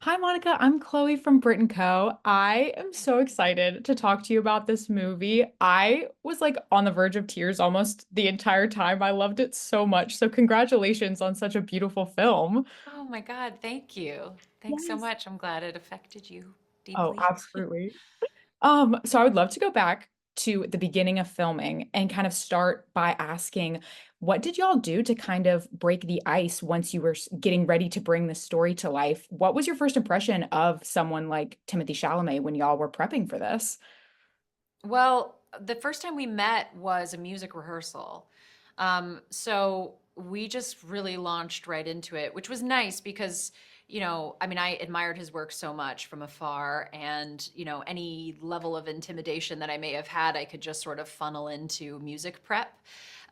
Hi, Monica. I'm Chloe from Brit and Co. I am so excited to talk to you about this movie. I was like on the verge of tears almost the entire time. I loved it so much. So, congratulations on such a beautiful film. Oh my God, thank you. Thanks so Yes. much. I'm glad it affected you Oh, deeply. absolutely. So I would love to go back to the beginning of filming and kind of start by asking, what did y'all do to kind of break the ice once you were getting ready to bring the story to life? What was your first impression of someone like Timothée Chalamet when y'all were prepping for this? Well, the first time we met was a music rehearsal. So we just really launched right into it, which was nice because, I mean, I admired his work so much from afar, and, any level of intimidation that I may have had, I could just sort of funnel into music prep.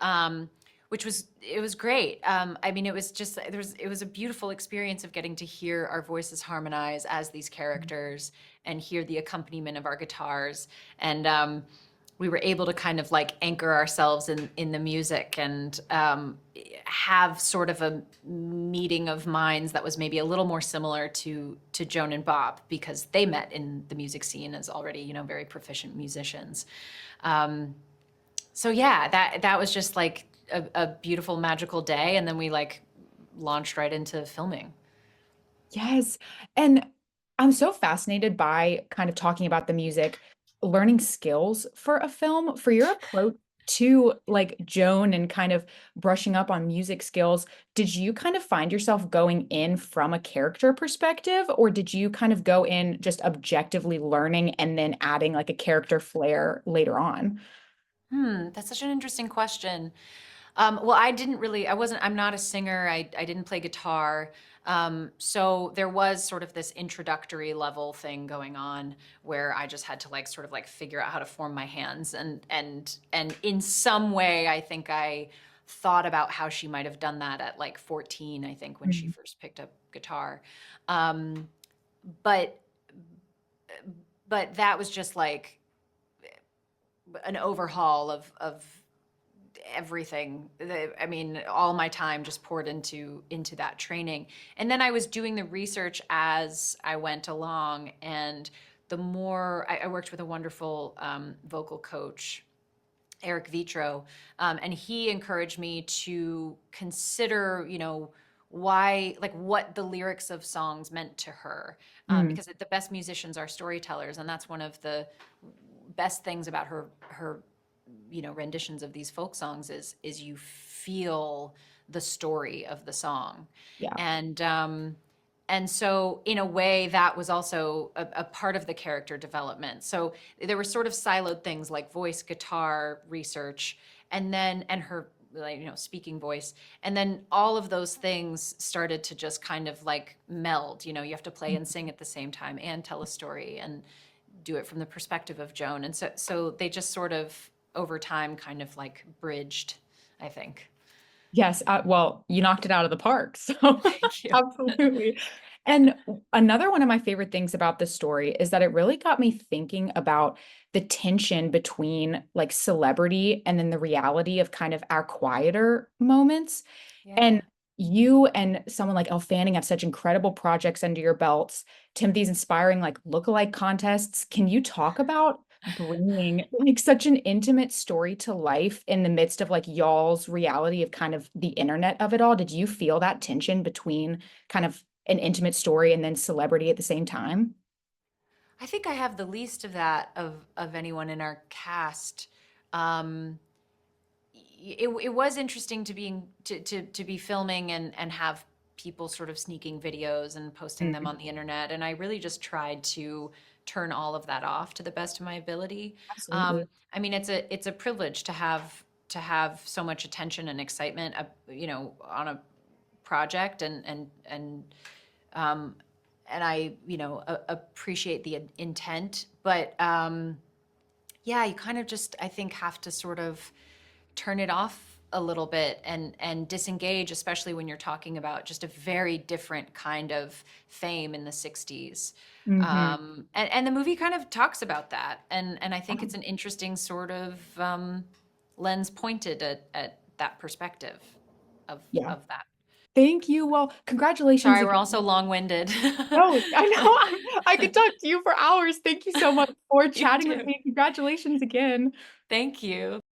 Um, which was it was great. I mean, it was a beautiful experience of getting to hear our voices harmonize as these characters and hear the accompaniment of our guitars, and we were able to kind of like anchor ourselves in the music and have sort of a meeting of minds that was maybe a little more similar to Joan and Bob because they met in the music scene as already very proficient musicians. Um, so yeah, that was just like a beautiful magical day, and then we like launched right into filming. Yes. And I'm so fascinated by kind of talking about the music, learning skills for a film, for your approach to like Joan and kind of brushing up on music skills. Did you kind of find yourself going in from a character perspective, or did you kind of go in just objectively learning and then adding like a character flair later on? That's such an interesting question. Well, I'm not a singer. I didn't play guitar. So there was sort of this introductory level thing going on where I just had to like sort of like figure out how to form my hands and in some way I think I thought about how she might have done that at like 14, I think, when she Mhm. first picked up guitar. Um, but but that was just like an overhaul of everything. I mean, all my time just poured into that training. And then I was doing the research as I went along, and the more I worked with a wonderful vocal coach, Eric Vitro, and he encouraged me to consider, why, like, what the lyrics of songs meant to her, Mm, because the best musicians are storytellers, and that's one of the best things about her renditions of these folk songs is you feel the story of the song. yeah. And um and so in a way that was also a part of the character development. So there were sort of siloed things like voice, guitar, research, and her, like, speaking voice, and then all of those things started to just kind of like meld. You have to play and sing at the same time and tell a story and do it from the perspective of Joan. And so they just sort of over time kind of like bridged, I think. Yes, well, you knocked it out of the park. So Thank you. absolutely. And another one of my favorite things about this story is that it really got me thinking about the tension between like celebrity and then the reality of kind of our quieter moments. And Yeah. you and someone like Elle Fanning have such incredible projects under your belts. Timothy's inspiring like lookalike contests. Can you talk about bringing like such an intimate story to life in the midst of like y'all's reality of kind of the internet of it all? Did you feel that tension between kind of an intimate story and then celebrity at the same time? I think I have the least of that of anyone in our cast. Um, it was interesting to be filming and have people sort of sneaking videos and posting them Mm, on the internet, and I really just tried to turn all of that off to the best of my ability. absolutely. I mean, it's a privilege to have so much attention and excitement, on a project, um, and I, appreciate the intent, but yeah, you kind of just, I think, have to sort of turn it off a little bit and disengage, especially when you're talking about just a very different kind of fame in the 60s. Hmm. And the movie kind of talks about that, and I think it's an interesting sort of lens pointed at that perspective of Yeah. of that. Thank you. Well, congratulations Sorry, we're again. also long-winded. No, I know I could talk to you for hours. Thank you so much for You chatting with too. me. Congratulations again. Thank you.